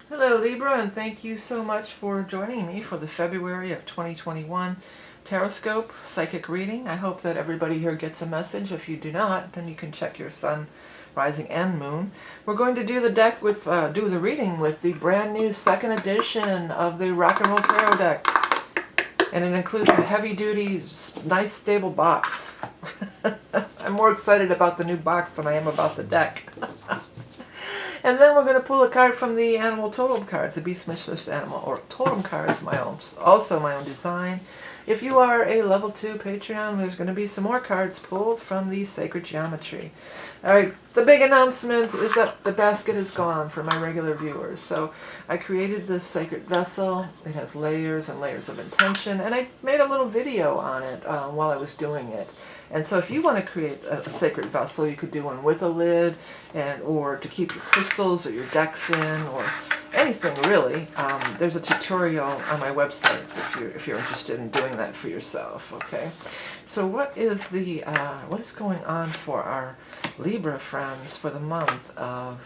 Hello Libra, and thank you so much for joining me for the February of 2021 Taroscope Psychic Reading. I hope that everybody here gets a message. If you do not, then you can check your sun, rising, and moon. We're going to do the deck with, do the reading with the brand new second edition of the Rock and Roll Tarot deck. And it includes a heavy-duty, nice, stable box. I'm more excited about the new box than I am about the deck. And then we're going to pull a card from the Animal Totem cards, the Beastmistress Animal or Totem cards, also my own design. If you are a level 2 Patreon, there's going to be some more cards pulled from the Sacred Geometry. Alright, the big announcement is that the basket is gone for my regular viewers. So I created this sacred vessel. It has layers and layers of intention, and I made a little video on it while I was doing it. And so if you want to create a sacred vessel, you could do one with a lid, or to keep your crystals or your decks in, or anything really. There's a tutorial on my website if you're interested in doing that for yourself. Okay, so what is going on for our Libra friends for the month of,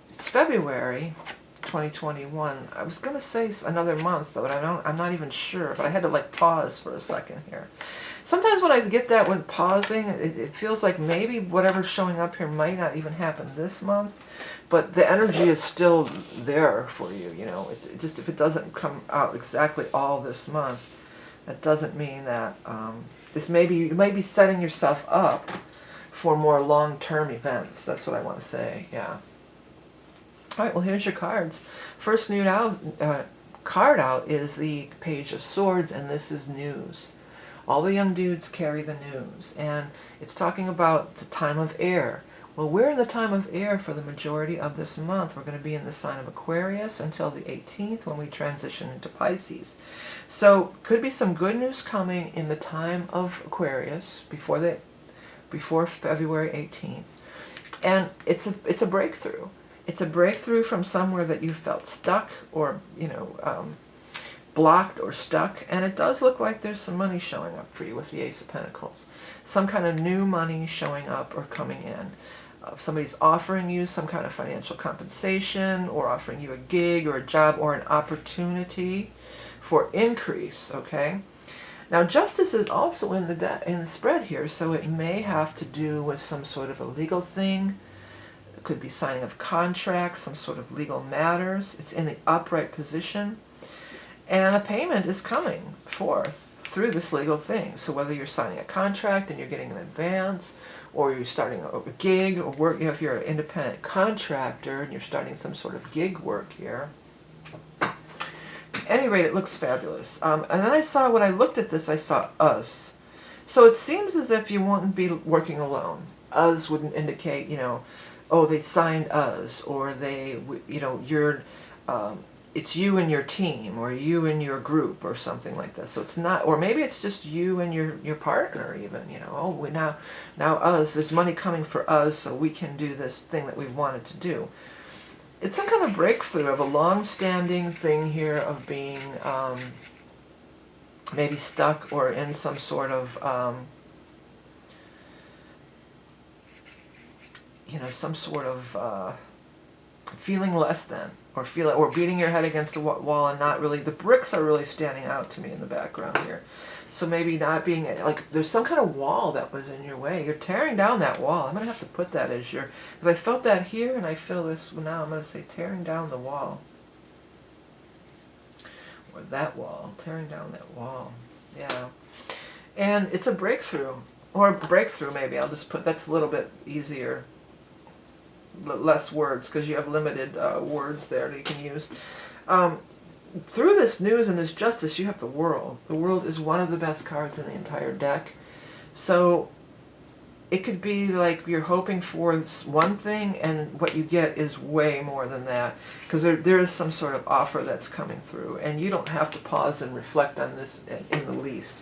it's February 2021. I was gonna say another month though, but I'm not even sure. But I had to like pause for a second here. Sometimes when I get that when pausing, it feels like maybe whatever's showing up here might not even happen this month, but the energy is still there for you. You know, it just, if it doesn't come out exactly all this month, that doesn't mean that you might be setting yourself up for more long-term events. That's what I want to say. Yeah. All right, well, here's your cards. First card out is the Page of Swords, and this is news. All the young dudes carry the news, and it's talking about the time of air. Well, we're in the time of air for the majority of this month. We're going to be in the sign of Aquarius until the 18th when we transition into Pisces. So could be some good news coming in the time of Aquarius before February 18th. And it's a breakthrough. It's a breakthrough from somewhere that you felt stuck or, blocked or stuck, and it does look like there's some money showing up for you with the Ace of Pentacles. Some kind of new money showing up or coming in. Somebody's offering you some kind of financial compensation, or offering you a gig or a job or an opportunity for increase, okay? Now Justice is also in the spread here, so it may have to do with some sort of a legal thing. It could be signing of contracts, some sort of legal matters. It's in the upright position. And a payment is coming forth through this legal thing. So whether you're signing a contract and you're getting an advance, or you're starting a gig or work, if you're an independent contractor and you're starting some sort of gig work here. At any rate, it looks fabulous. And then when I looked at this, I saw us. So it seems as if you wouldn't be working alone. Us wouldn't indicate, oh, they signed us, or they, you're, it's you and your team, or you and your group, or something like that. So it's not, or maybe it's just you and your partner even, oh, now us, there's money coming for us, so we can do this thing that we've wanted to do. It's some kind of breakthrough of a long-standing thing here of being maybe stuck or in some sort of, feeling less than, or beating your head against the wall and not really, the bricks are really standing out to me in the background here. So maybe not being, like, there's some kind of wall that was in your way. You're tearing down that wall. I'm going to have to put that as because I felt that here, and I feel this now. I'm going to say tearing down the wall. Or that wall. Tearing down that wall. Yeah. And it's a breakthrough. Or a breakthrough, maybe. I'll just put, that's a little bit easier. Less words, because you have limited words there that you can use. Through this news and this justice, you have the World. The World is one of the best cards in the entire deck. So it could be like you're hoping for one thing, and what you get is way more than that, because there is some sort of offer that's coming through, and you don't have to pause and reflect on this in the least.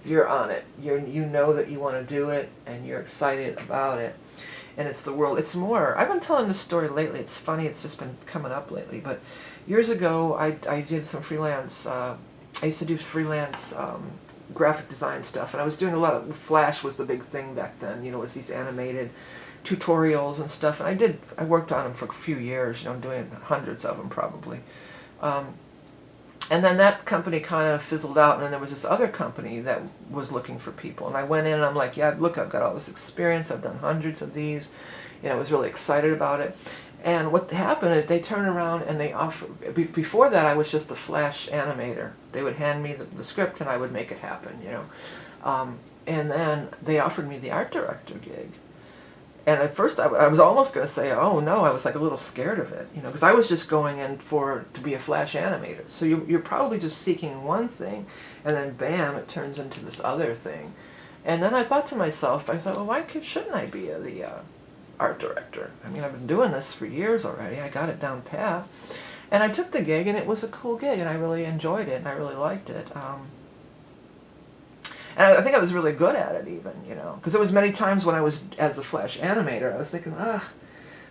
You're on it. You know that you want to do it, and you're excited about it. And it's the World. It's more, I've been telling this story lately. It's funny, it's just been coming up lately. But years ago, I did some freelance, I used to do freelance graphic design stuff. And I was doing a lot of, Flash was the big thing back then. It was these animated tutorials and stuff, and I worked on them for a few years, you know, doing hundreds of them probably. And then that company kind of fizzled out, and then there was this other company that was looking for people. And I went in and I'm like, yeah, look, I've got all this experience. I've done hundreds of these. You know, I was really excited about it. And what happened is they turned around and they offered, before that I was just a flash animator. They would hand me the script and I would make it happen, you know. And then they offered me the art director gig. And at first I was almost going to say, oh no, I was like a little scared of it, you know, because I was just going in to be a flash animator. So you're probably just seeking one thing, and then bam, it turns into this other thing. And then I thought to myself, well, why shouldn't I be the art director? I mean, I've been doing this for years already. I got it down pat. And I took the gig, and it was a cool gig, and I really enjoyed it, and I really liked it. And I think I was really good at it even, you know, because there was many times when I was, as the flash animator, I was thinking,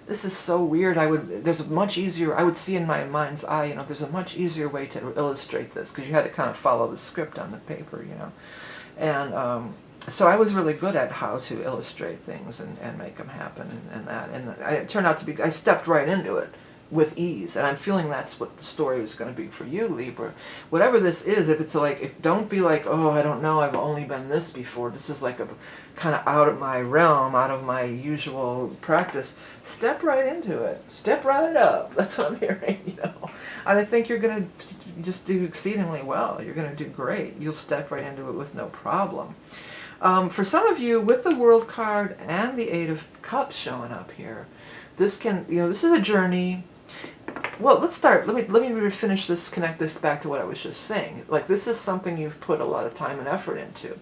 this is so weird. There's a much easier, I would see in my mind's eye, you know, there's a much easier way to illustrate this, because you had to kind of follow the script on the paper, you know. And so I was really good at how to illustrate things and make them happen and that. And it turned out to be, I stepped right into it with ease, and I'm feeling that's what the story is going to be for you, Libra. Whatever this is, if it's like, don't be like, oh, I don't know, I've only been this before, this is like a kind of out of my realm, out of my usual practice. Step right into it. Step right up. That's what I'm hearing, you know. And I think you're going to just do exceedingly well. You're going to do great. You'll step right into it with no problem. For some of you, with the World card and the Eight of Cups showing up here, this can, you know, this is a journey. Well, let's start. Let me finish this, connect this back to what I was just saying. Like, this is something you've put a lot of time and effort into.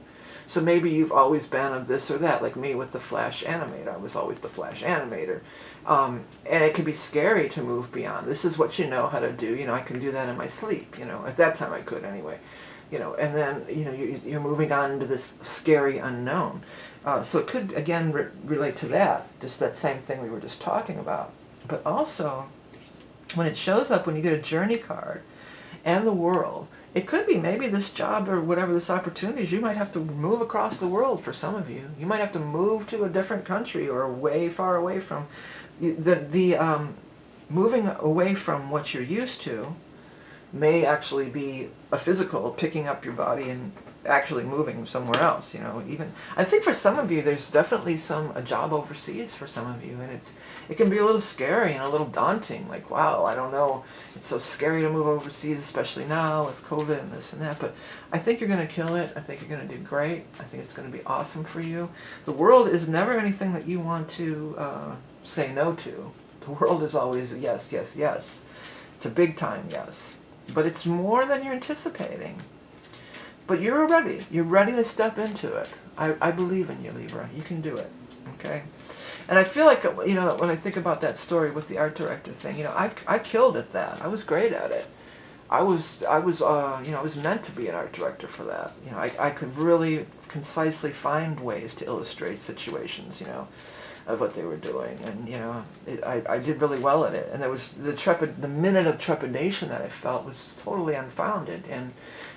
So maybe you've always been of this or that, like me with the flash animator. I was always the flash animator. And it can be scary to move beyond. This is what you know how to do. You know, I can do that in my sleep, you know. At that time I could anyway. You know, and then, you know, you're moving on into this scary unknown. So it could, again, relate to that, just that same thing we were just talking about. But also, when it shows up, when you get a journey card and the world, it could be maybe this job or whatever this opportunity is, you might have to move across the world for some of you. You might have to move to a different country or way far away from moving away from what you're used to may actually be a physical picking up your body and actually moving somewhere else, you know. Even I think for some of you there's definitely a job overseas for some of you, and it can be a little scary and a little daunting, like, wow, I don't know, it's so scary to move overseas, especially now with COVID and this and that. But I think you're going to kill it. I think you're going to do great. I think it's going to be awesome for you. The world is never anything that you want to say no to. The world is always a yes, yes, yes. It's a big time yes, but it's more than you're anticipating. But you're ready. You're ready to step into it. I believe in you, Libra. You can do it. Okay? And I feel like, you know, when I think about that story with the art director thing, you know, I killed at that. I was great at it. I was you know, I was meant to be an art director for that. You know, I could really concisely find ways to illustrate situations, you know, of what they were doing. And, you know, I did really well at it. And there was the minute of trepidation that I felt was totally unfounded. And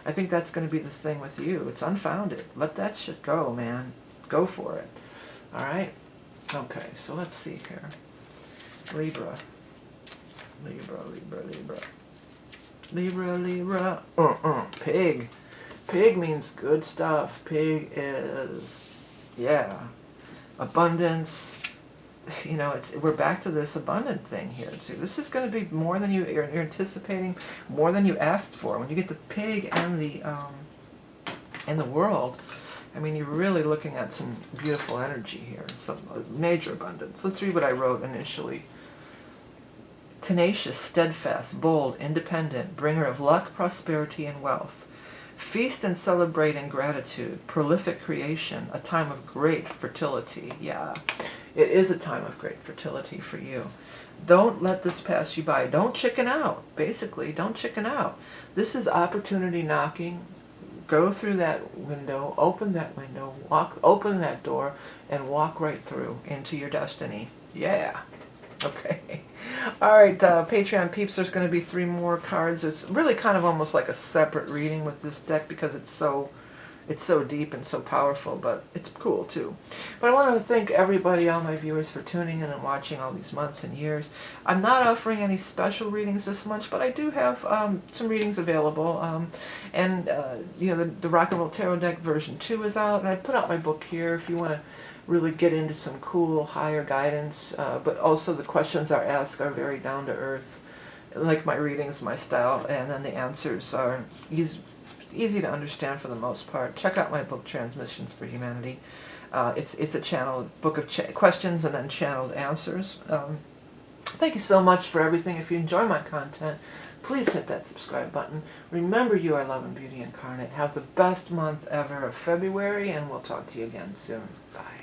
I think that's going to be the thing with you. It's unfounded. Let that shit go, man. Go for it. All right? Okay, so let's see here. Libra. Libra, Libra, Libra. Libra, Libra. Pig. Pig means good stuff. Pig is, yeah, abundance. You know, we're back to this abundant thing here too. This is going to be more than you're anticipating, more than you asked for. When you get the pig and the world, I mean, you're really looking at some beautiful energy here, some major abundance. Let's read what I wrote initially. Tenacious, steadfast, bold, independent, bringer of luck, prosperity, and wealth. Feast and celebrate in gratitude, prolific creation, a time of great fertility. Yeah, it is a time of great fertility for you. Don't let this pass you by. Don't chicken out, basically. Don't chicken out. This is opportunity knocking. Go through that window, open that window, open that door, and walk right through into your destiny. Yeah. Okay. All right, Patreon peeps, there's going to be 3 more cards. It's really kind of almost like a separate reading with this deck because it's so it's so deep and so powerful, but it's cool too. But I want to thank everybody, all my viewers, for tuning in and watching all these months and years. I'm not offering any special readings this month, but I do have some readings available. You know, the Rock and Roll Tarot Deck version 2 is out, and I put out my book here if you want to really get into some cool higher guidance, but also the questions are asked are very down to earth, like my readings, my style, and then the answers are easy to understand for the most part. Check out my book, Transmissions for Humanity. It's a channeled book of questions and then channeled answers. Thank you so much for everything. If you enjoy my content, please hit that subscribe button. Remember, you are love and beauty incarnate. Have the best month ever of February, and we'll talk to you again soon. Bye.